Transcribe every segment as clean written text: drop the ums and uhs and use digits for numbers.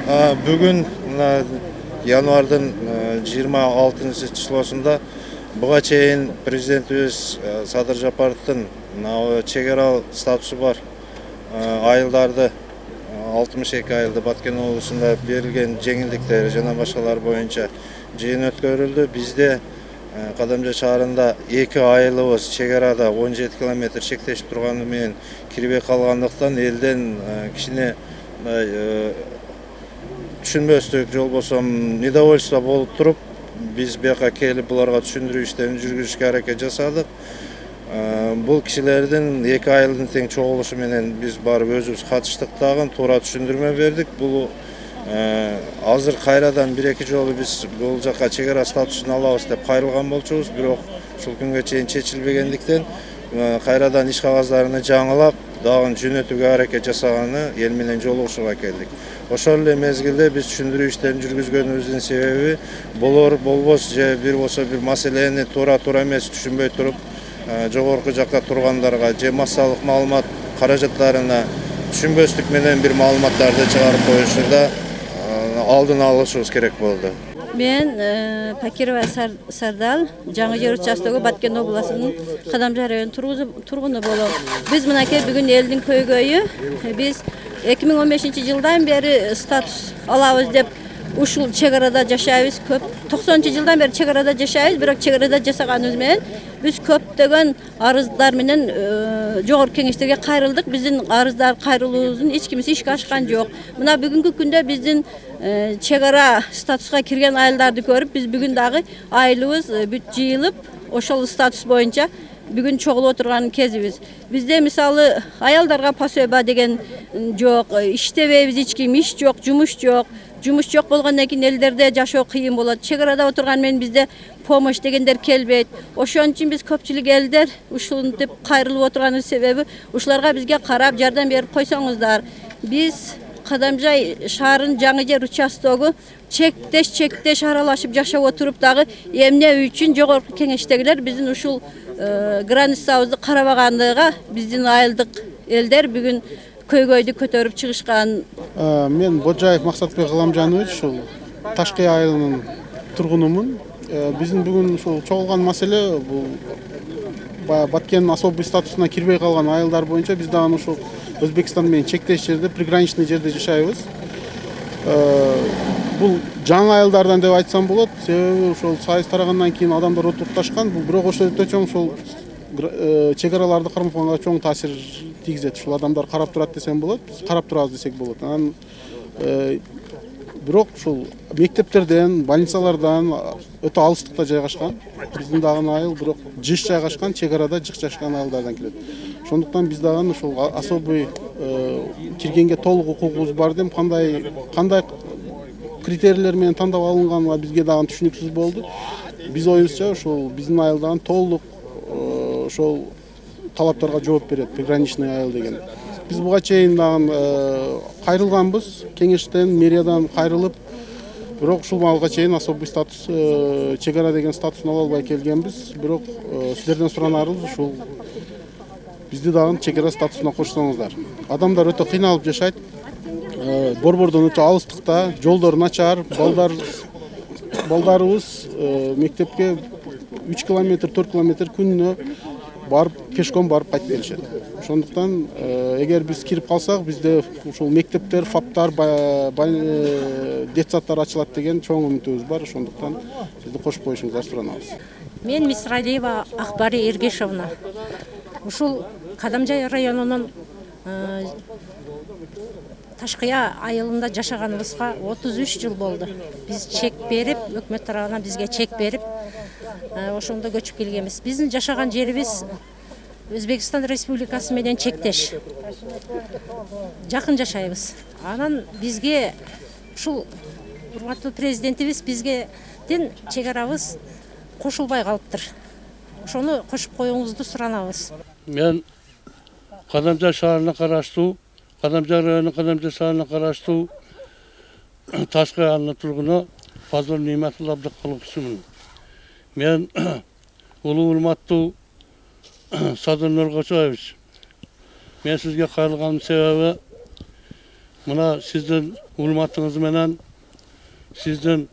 Бүгін январдың 26 числосында бұға чейін президентimiz Садыр Жапаровтың чегара статусы бар айылдарды 62 айылды Баткен облысында берілген жеңілдіктері жана башкалар боюнча жыйын өткөрүлдү. Бизде Кадамжа шаарында 2 айылыбыз чегарада 17 километр чектешип турганы менен кирбей калгандыктан элден кичине түшүнбөстүк жолбосо недовольство болуп туруп, биз бияка келип буларга түшүндүрүү иштерин жүргүзүшкө аракет жасадык. Бул кишилердин 2 айылдын тең чогулушу менен биз барып өзүбүз катыштык дагы, туура түшүндүрмө бердик. Бул азыр кайрадан 1-2 жолу биз бул жака чегара статусун алабыз деп кайрылган болчубуз, бирок ушул күнгө чейин чечилбегендиктен кайрадан иш кагаздарын жаңылап, дагы жөнөтүүгө аракет жасаганы эл менен жолугушууга келдик. Ошол эле мезгилде биз түшүндүрүү иштерин жүргүзгөнүбүздүн себеби болор болбос же бир болсо бир маселени туура эмес түшүнбөй туруп, жогорку жакта тургандарга же массалык маалымат каражаттарына түшүнбөстүк менен бир маалыматтарды чыгарып коюшунда алдын алышыбыз керек болду. Мен Пакирова Сардал, Жаңы жер участогу Баткен областынын Кадамжа районунун тургуну болом. Биз мынакей бүгүн элдин көйгөйү, биз 2015 жылдан бери статус алабыз деп ушул чегарада жашайбыз. Көп 90 жылдан бери чегарада жашайбыз, бирок чегарада жашаганыбыз менен биз көптөгөн арыздар менен жогорку кеңештерге кайрылдык. Биздин арыздар кайрылуубуздун эч кимиси ишке ашкан жок. Мына бүгүнкү күндө биздин чегара статуска кирген айылдарды көрүп, биз бүгүн дагы айылыбыз бүт жыйылып, ошол статус боюнча бүгүн чогулуп отурган кезибиз. Бизде мисалы аялдарга пособие деген жок, иштебейбиз, эч ким иш жок, жумуш жок. Жумуш жок болгондон кийин элдерде жашоо кыйын болот. Чегарада отурган менен бизде помощь дегендер келбейт. Ошон үчүн биз көпчүлүк элдер ушинтип кайрылып отурганын себеби ушуларга бизге карап жардам берип койсоңуздар. Биз Кадамжай шаарынын Жаңы жер участогу чектеш аралашып жашап отуруп дагы эмне үчүн жогорку кеңештегилер биздин ушул границабызды карабагандыгы биздин айылдык элдер бүгүн көйгөйдү көтөрүп чыгышкан. Мен Боджаев Максатбек Гыламжанович, ушул Ташкы айылынын тургунумун. Биздин бүгүн ушул чогулган маселе бул Баткен особый статусуна кирбей калган айылдар боюнча биз дагы ушул Өзбекстан менен чектеш жерде, приграничный жерде жашайбыз. Бул жаңы айылдардан деп айтсам болот, себеби ошол сайыс тарагандан кийин адамдар отурукташкан. Бул бирок ошол өтө чоң ошол чегараларды кармаганга чоң таасир тийгизет. Ушул адамдар карап турат десем болот, карап турабыз десек болот. Анан бирок ушул мектептерден, больницалардан өтө алыстыкта жайгашкан. Биздин дагы айыл бирок жыш жайгашкан, чегарада жыш жайгашкан айылдардан келет. Ошондуктан биз дагы ушул особый киргенге толук укугубуз бар деп кандай критерийлер менен тандап алынганга бизге дагы түшүнүксүз болду. Биз оюбузча ушул биздин айылдан толук ошол талаптарга жооп берет, приграничный айыл деген. Биз буга чейин дагы кайрылганбыз, кеңештен, мэриядан кайрылып, бирок ушул маалга чейин особый статус, чегара деген статусун ала албай келгенбиз. Бирок силерден суранарыбыз ушул бизди дагы чегара статусуна кошсоңуздар. Адамдар өтө кыйналып жашайт. Борбордон өтө алыстыкта, жолдор начар, балдарыбыз мектепке 3 километр, 4 километр күнүнө барып, пешком барып кайтып келишет. Ошондуктан эгер биз кирип калсак, бизде ушул мектептер, фаптар, детсадтар ачылат деген чоң үмүтүбүз бар. Ошондуктан бизди кошуп коюшуңузду суранабыз. Мен Мисралиева Акбари Эргешовна. Ушул Кадамжай районунун Ташкыя айылында жашаганыбызга 33 жыл болду. Биз чек берип, өкмөт тарабынан бизге чек берип, ошондо көчүп келгенбиз. Биздин жашаган жерибиз Өзбекстан Республикасы менен чектеш. Жакын жашайбыз. Анан бизге ушул урматтуу президентибиз бизгеден чегарабыз кошулбай калыптыр. Ошону кошуп коюңузду суранабыз. Мен Кадамжа шаарына караштуу, Кадамжа районунун Кадамжа шаарына караштуу Ташкы айылынын тургуну Фазыл Ниматулла Абдыкалыковчумун. Мен улуу урматтуу Садыр Нуркочоевич, мен сизге кайрылганымдын себеби Mına sizden hurmatınız menen, sizden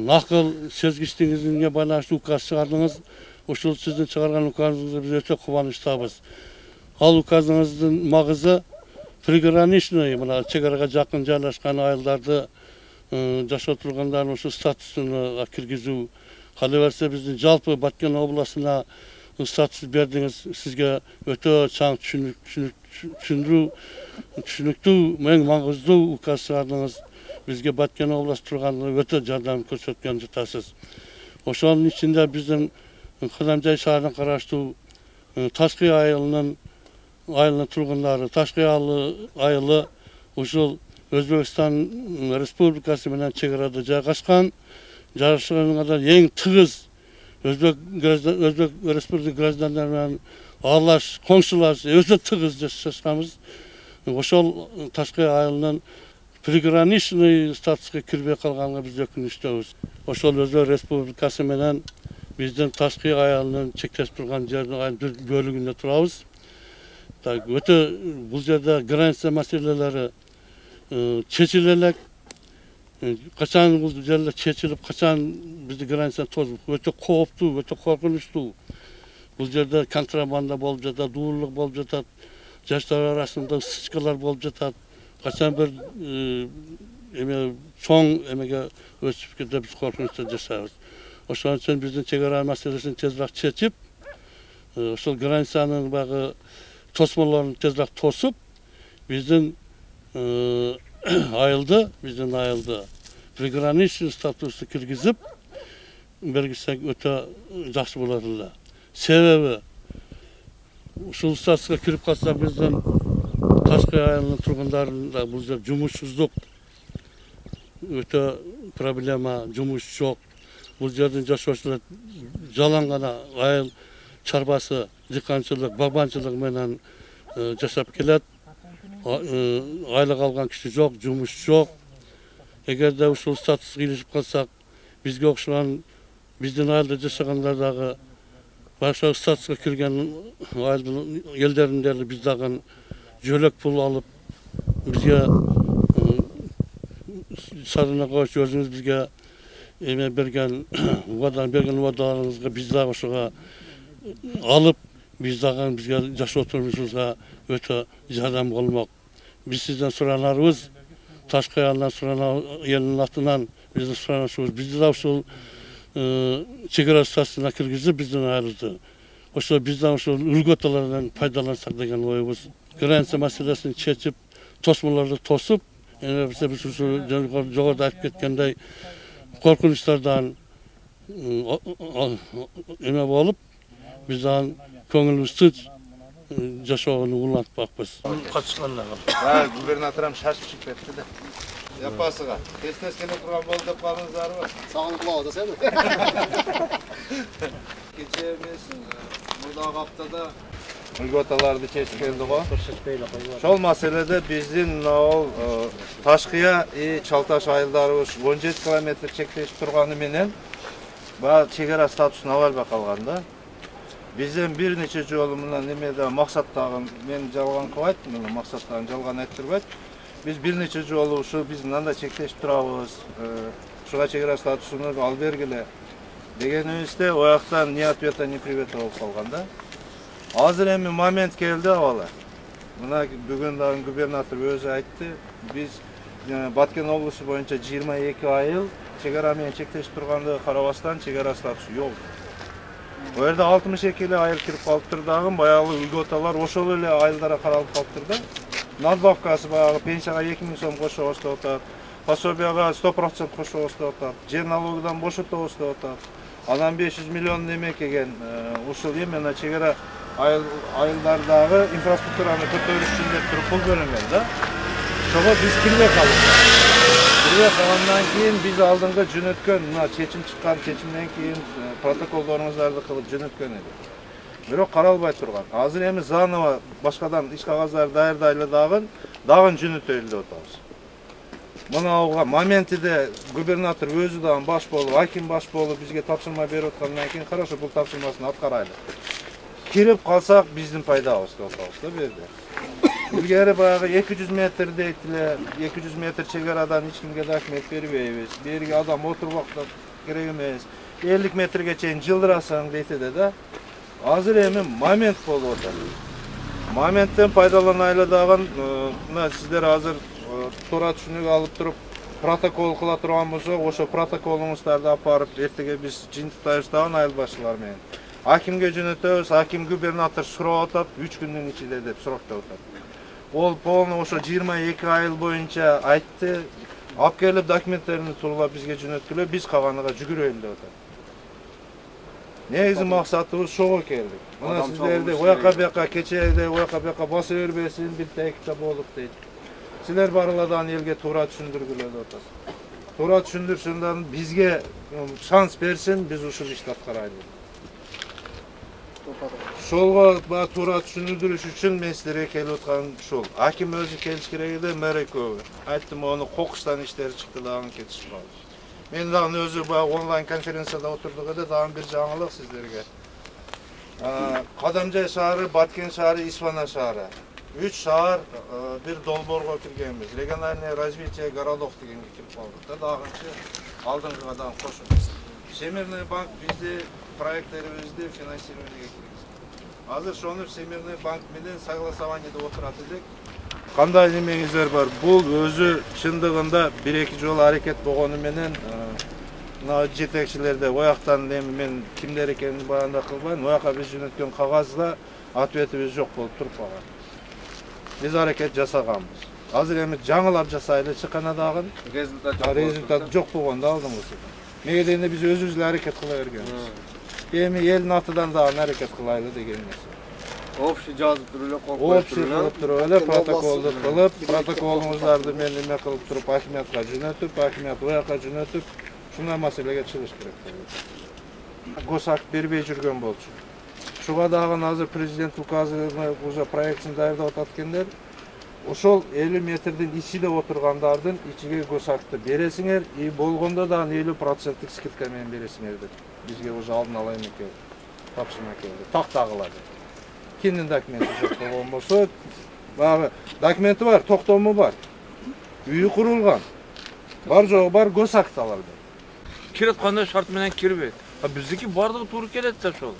nakıl sezgiçliğinizге байланыштуу указ чыгардыңыз. Ошол сиздин чыгарган указыңызды биз өтө кубанычтабыз. Ал указыңыздын магызы приграничный, мына чегарага жакын жайлашкан айылдарды жашап тургандардын ошо статусуна киргизүү. Кала берсе биздин жалпы Баткен областына статус бердиңиз. Сизге өтө чаң түшүнүктүү, эң маңыздуу указ чыгардыңыз. Бизге Баткен областы турганда өтө жардам көрсөткөн жатасыз. Ошонун ичинде биздин Кадамжай шаарына караштуу Ташкы айылынын тургундары, Ташкы айылы ушул Өзбекстан Республикасы менен чегарада жайгашкан. Жайгашканга эң тыгыз Өзбек Республика граждандары менен аралаш, коңшулаш өтө тыгыз жашашканбыз. Ошол Ташкы айылынын приграничный статуска кирбей калганга биз өкүнүчтөбүз. Ошол Өзбек Республикасы менен биздин Ташкы айылынын чектешип турган жердин бир бөлүгүндө турабыз. Өтө бул жерде граница маселелери чечиле элек. Качан бул жерлер чечилип, качан биздин граница тозуп, өтө кооптуу, өтө коркунучтуу. Бул жерде контрабанда болуп жатат, дуурлук болуп жатат, жаштар арасында сычкалар болуп жатат. Качан бир чоң эмеге өсүп кетип биз коркунучта жашайбыз. Ошон үчүн биздин чегара маселесин тезирээк чечип, ошол границанын багы тосмолорун тезирээк тосуп, биздин айылды приграничный статусу киргизип бергисек өтө жакшы болот эле. Себеби ушул статуска кирип калса биздин Ташкы айылынын тургундарында бул жер жумушсуздук өтө проблема, жумуш жок. Бул жердин жашоочулар жалаң гана айыл чарбасы, дыйканчылык, багбанчылык менен жашап келет. Айлык алган киши жок, жумуш жок. Эгерде ушул статуска киришип калсак, бизге окшогон биздин айылда жашагандар дагы башка статуска кирген айылдын элдеринде биз дагы жөлөк пул алып, бизге сарына коюш өзүңүз бизге эме берген убадаларыңызга биз дагы ошого алып, биз дагы бизге жашоо турмушубузга өтө жардам болмок. Биз сизден суранарыбыз, Ташкы айылынан элдин атынан биздин суранышыбыз, бизди да ушул чегара статусуна киргизип биздин айылыбызды. Ошо бизден ушул үлгөтөлөрдөн пайдалансак деген оюбуз. Граница маселесин чечип, тосмолорду тосуп, биз ушул жогоруда айтып кеткендей коркунучтардан эме болуп, биз аны көңүлүбүз тынч жашоону улантпакпыз. Катышкандарга. Губернаторам шашып чыгып кетти да. Япасыга. Тез келе турган болду деп калдыңыздарбы? Сагынып калабыз да сени. Кече эмес, мурдагы аптада үлгөталарды чечип келди го. Ошол маселеде биздин Ташкыя и Чалташ айылдарыбыз 17 километр чектешип турганы менен баягы чегара статусун ала албай калган да. Бизден бир нече жолу мына немеде максаттагын мен жалган кылбайт, мына максаттагын жалган айттырбайт. Биз бир нече жолу ушу биз мындай чектешип турабыз, ушуга чегара статусун алып бергиле дегенибизде ояктан ни ответа, ни привета болуп калган да. Азыр эми момент келди абалы. Мына бүгүн дагы губернатор өзү айтты, биз Баткен облусу боюнча 22 айыл чегара менен чектешип турганды карабастан чегара статусу жок. Бу жерде 62 эле айыл кирип калыптыр дагы, баягы үлгөталар ошол эле айылдарга каралып калыптыр да. Надбавкасы баягы пенсияга 2000 сом кошобуз деп атат, пособияга 100% кошобуз деп атат, жер налогудан бошотобуз деп атат. Анан 500 миллион неме келген, ушул именно чегара айылдардагы инфраструктураны көтөрүш үчүн деп туруп пул бөлүнгөн да. Ошого биз кирбей калдык. Кирбей калгандан кийин биз алдыңкы жөнөткөн, мына чечим чыккан, чечимден кийин протоколдоруңуздарды кылып жөнөткөн эдик. Бирок каралбай турган. Азыр эми заново башкадан иш кагаздар даярдайлы дагы жөнөтөлү деп атабыз. Мына моментиде губернатор өзү дагы баш болуп, аким баш болуп бизге тапшырма берип аткандан кийин хорошо бул тапшырмасын аткарайлы. Кирип калсак биздин пайдабыз деп атабыз да бу жерде. ilgari bayağı 200 metre deytiler, 200 metre çegaradan hiç kimge rahmet beribeybiz. Berge adam oturmakta gerek emes. 50 metrege çeyin jıldırasan deytide de hazır emin moment bolup otar. Momentten faydalanayla dağın sizler hazır tora düşünük alıp durup protokol kıla turgan bolsa, oşo protokolunuzdardı aparıp ertege biz jintayıştagın ayıl başçılar menen. Hakimge jönötöbüz, hakim gubernator surap atat, 3 gündün içinde dep surakta atat. Ol polnu oşo 22 ayıl boyunca aytты, alып kelip dokumentlerini turulap bizge jönötkülö, biz kaganıga jügüröylü dep atat. Negizgi maksatыбыз şoga keldik. Mına sizlerde oyaka buyaka keçede oyaka buyaka basa berbesin, bir tekte bolup deyt. Sizler barıladan elge toora düşündürgülö dep atat. Toora düşündürсүндан bizge şans bersin, biz uşul işti atkaraylı. Şolga toora düşündürüş üçün men sizlerge kelip atkan şol. Hakim özü keliş kerek edi, Mereköbü. Ayttım onu kokuştan işleri çıktı dağın ketişip aldı. Men dağın özü online konferensiyada oturduk edi, dağın bir жаңылык sizlerge. Kadamjay şaары, Баткен şaары, İsvana şaары. 3 şaar bir dolborgo kirgenmiz. Regionальное развитие городов дегенге кирип калдык да, дагынчы алдыңгыдан кошуп. Всемирный банк бизди проекттерибизди финансированиеге киргизди. Азыр шону Всемирный банк менен согласованиеде отурат элек. Кандай немеңиздер бар? Бул өзү чындыгында 1-2 жолу аракет болгону менен мына жетекчилерде ояктан эми мен кимдер экенин баяндап кылбайм. Ояка биз жөнөткөн кагазда ответибиз жок болуп туруп калган. Biz hareket jasaganбыз. Азыр эми жаңылап жасайлы чыканадагы результат жок болгондо алдыңбыз. Меге дегенде биз өзүбүз эле аракет кыла бергенбиз. Эми элдин атынан дагы аракет кылайлы деген нерсе. Общий жазып туруп эле коюп туруп эле протоколду кылып, протоколуңуздарды мен эме кылып туруп акимиятка жөнөтүп, акимият ояка жөнөтүп, ушундай маселеге чыгыш керек. Госак бербей жүргөн болчу. Шуга дагы азыр президент указы уже проектин даярдап атат экендер. Ошол 50 метрдин ичинде отургандардын ичиге госакты бересиңер, и болгондо дагы 50% скидка менен бересиңер деп. Бизге уже алдын ала эме келди. Тапшырма келди. Тактагылар. Кимдин документи жок болгон болсо, баягы документи бар, токтому бар. Үйү курулган. Бар жогу бар госакты алар деп. кирет кандай шарт менен кирбейт. Биздики бардыгы туура келет да ошол.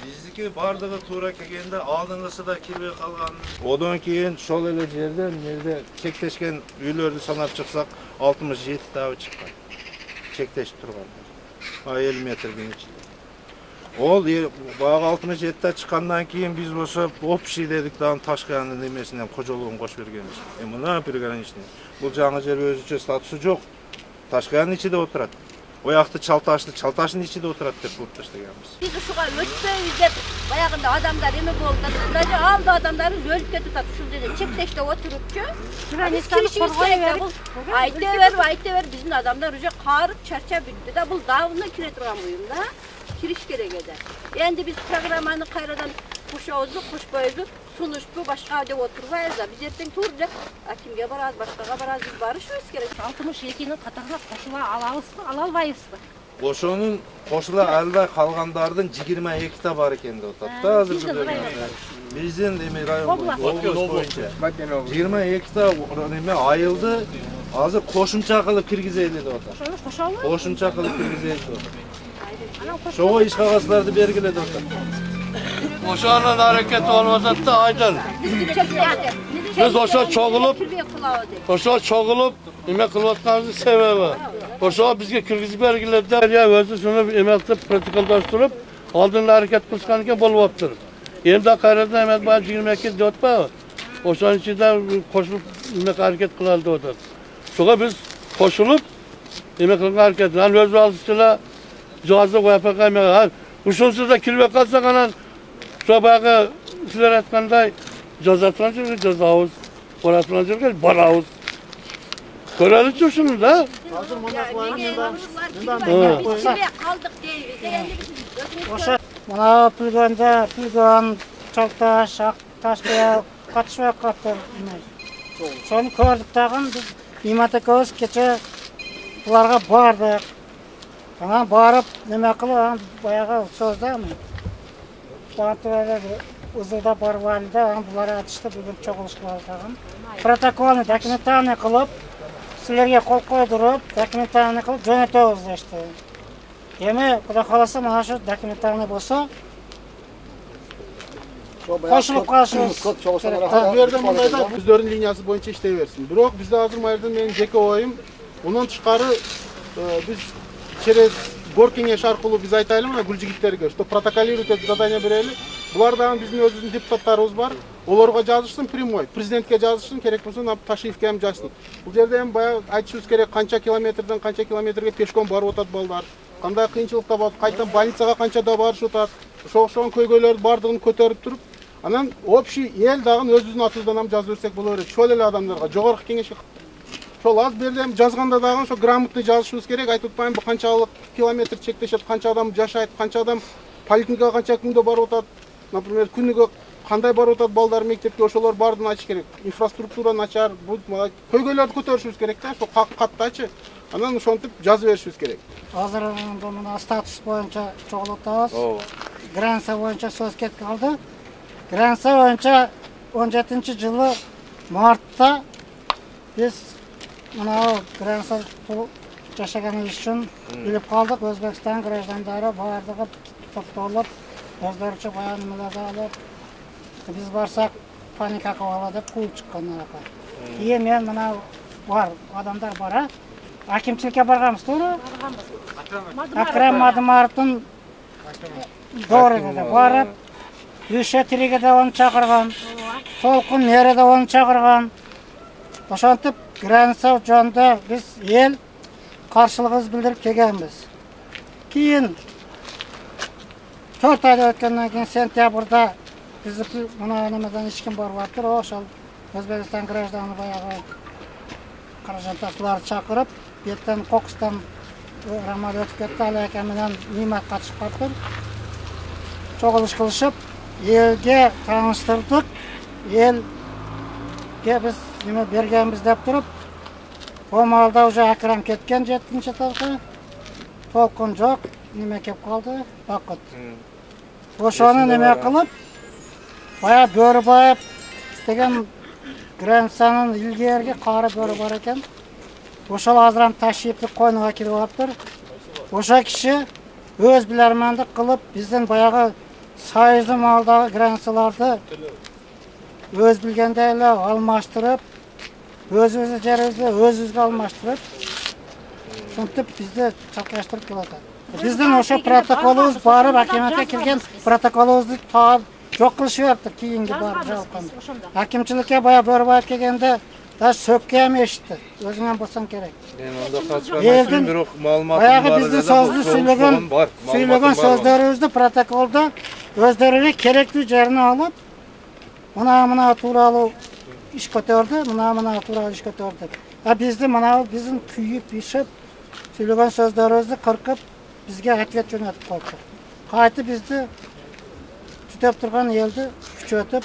Bizdiki bardығы тура келгенде алдыңғысы да кирбей қалған. Одан кейін шол эле жерден жерде чектешкен үйлөрдү санап чыксак 67 табы чыккан. Чектешип тургандар. 50 метрдин ичинде. Ол баягы 67 чыккандан кийин биз ошо общий дедик дагы Ташкыяндын эмесинен кожолугун кошуп бергенбиз. Мына приграничный. Бул жаңы жер өзүнчө статусу жок. Ташкыяндын ичинде отурат. Oyakты çaltaşın içinde oturat dep bulup taşlaganбыз. Biz uşuğa ötpeybiz dep bayagında adamlar eme boldu. Daja aldı adamları ölüp ketip tat uşul жерде чектеште отурупчу. Aytaver биздин адамдар уже карып чарчап бүттү да, бул давно кире турган буюм да. Кириш керек эди. Энди биз программаны кайрадан кушабызбы, кушпайбызбы, сунушпу, башка деп отурбайбыз да. Биз эртең турдук акимге барабыз, башкага барабыз, биз барышыбыз керек. 62-нин катарына кошула алабызбы, ала албайбызбы? Ошонун кошула албай калгандардын 22 та бар экен деп атат да азыркы бөлүмдө. Биздин эми район боюнча 22 та эме айылды азыр кошумча кылып киргизели деп атат. Ошону кошолу? Кошумча кылып киргизели деп атат. Şoğa iş kağıtları belgiledi orada. Oşanın hareketi olmadı da aydın. Biz oşa çoğulup emek kılvatlarımızın sebebi. Oşa bizge kirgizip belgiledi. Ya özü şunu emekli protokoldaştırıp aldığında hareket kılskanken bol yaptırır. Elimde kayrada emek bana 22 dört bağ. Oşanın içinde koşulup emek hareket kılaldı orada. Şoğa biz koşulup emek hareket. Yani özü alışıyla cihazda koyup kaymak. Uşunsuz da kirve kalsa kanan şu bayağı sizler etkanday cazatlanacak, cazavuz. Boratlanacak, baravuz. Görelim çoşunu da. Mına pülgön, çoktaş, taşkaya kaçmak kaptır. Şonu gördük dağın biz nimete göz keçe bularga bardık. Ana barıp neme kılıp bayağı sözde mi? Barıp ызылда барып алды, бұлар атышты бүгін чоғылыш қылған. Протоколны документаны қылып, сілерге қол қойдырып, документаны қылып, жөнөтөбүз дешти. Эми Кудай кааласа мына ушу документаны болсо кошулуп калышыбыз керек. Бул жерде мындайда өздөрүнүн линиясы боюнча иштей берсин. Бирок бизде азыр майырдын менин жеке оюм, унун тышкары биз через горкеңеш аркылуу биз айтайлы мына гүлжигиттерге, что протоколировать этип задание берели. Булар дагы биздин өзүбүздүн депутаттарыбыз бар. Олорго жазышсын прямой, президентке жазышсын, керек болсо Ташиевке ham жазсын. Бул жерде эми баягы айтышыбыз керек, канча километрден канча километрге пешком барып атат балдар. Кандай кыйынчылыкта болот, кайдан больницага канчада барышып атат. Ошол көйгөйлөрдүн бардыгын көтөрүп туруп, анан общий эл дагы өзүбүздүн атыбыздан ham жазып берсек боло берет. Ошол эле адамдарга, жогорку кеңешке ошол аз бердем жазганда дагы ошо грамотный жазышыбыз керек. Айтып атпайм, бу канчалык километр чектешет, канча адам жашайт, канча адам поликлиникага канча күндө барып атат. Например, күнүгө кандай барып атат балдар мектепке, ошолор бардыгын айтыш керек. Инфраструктура начар, бул көйгөйлөрдү көтөрүшүбүз керек да, ошо каттачы. Анан ошентип жазып беришибиз керек. Азыр мына статус боюнча чогулуп атабыз. Граница боюнча сөз кетип калды. Граница боюнча 17-жылы мартта биз мына граница жашаганыбыз үчүн билип калдык. Өзбекстан граждандары бардыгы топтолуп, өздөрүчө баян эмелерди алып, биз барсак паника кылалы деп кууп чыккан арака. Кийин мен мына бар адамдар бара. Акимчиликке барганбыз, туура? Акрам Мадымаровдун дооруда барып, Үшө Тириге да оны чакырган, Толкун Нере да оны чакырган. Ошентип граница жөнүндө биз эл каршылыгыбызды билдирип келгенбиз. Кийин 4 ай өткөндөн кийин сентябрда биздики мына немеден эч ким барып атыр, ошол Өзбекстан гражданы баягы каражанташларды чакырып, беттен Кокустан рамал өтүп кетти, ал экен менен Нимат катышып калды. Чогулуш кылышып, элге тааныштырдык. Элге биз неме бергенбиз деп туруп, бул маалда уже Акрам кеткен 7-этажга. Толкун жок, неме кеп калды, Бакыт. Ошону неме кылып, бая Бөрүбаев деген границанын илгерги кары бөрү бар экен. Ошол азырам Ташиевди койнуга кирип алыптыр. Ошо киши өз билермандык кылып, биздин баягы союздун алдагы границаларды өз билгендей эле алмаштырып, өзүбүздүн жерибизди өзүбүзгө алмаштырып, ушинтип бизди чакырыштырып келатат. Биздин ошо протоколубуз барып, акиматка кирген протоколубузду таап жок кылышып жатты, кийинги барып жабылганда. Акимчиликке бая Бөрүбаев келгенде даже сөккө эми эшитти. Өзүңөн болсоң керек. Мен анда катышкан бирок маалыматым бар. Баягы биздин сөздү сүйлөгөн сөздөрүбүздү протоколдо өздөрүнө керектүү жерине алып, мына тууралуу иш көтөрдү, мына тууралуу иш көтөрдү. А бизди мына биздин күйүп, бишип, сүйлөгөн сөздөрүбүздү кыркып, бизге ответ жөнөтүп коюптур. Кайтып бизди түтөп турган элди күчөтүп,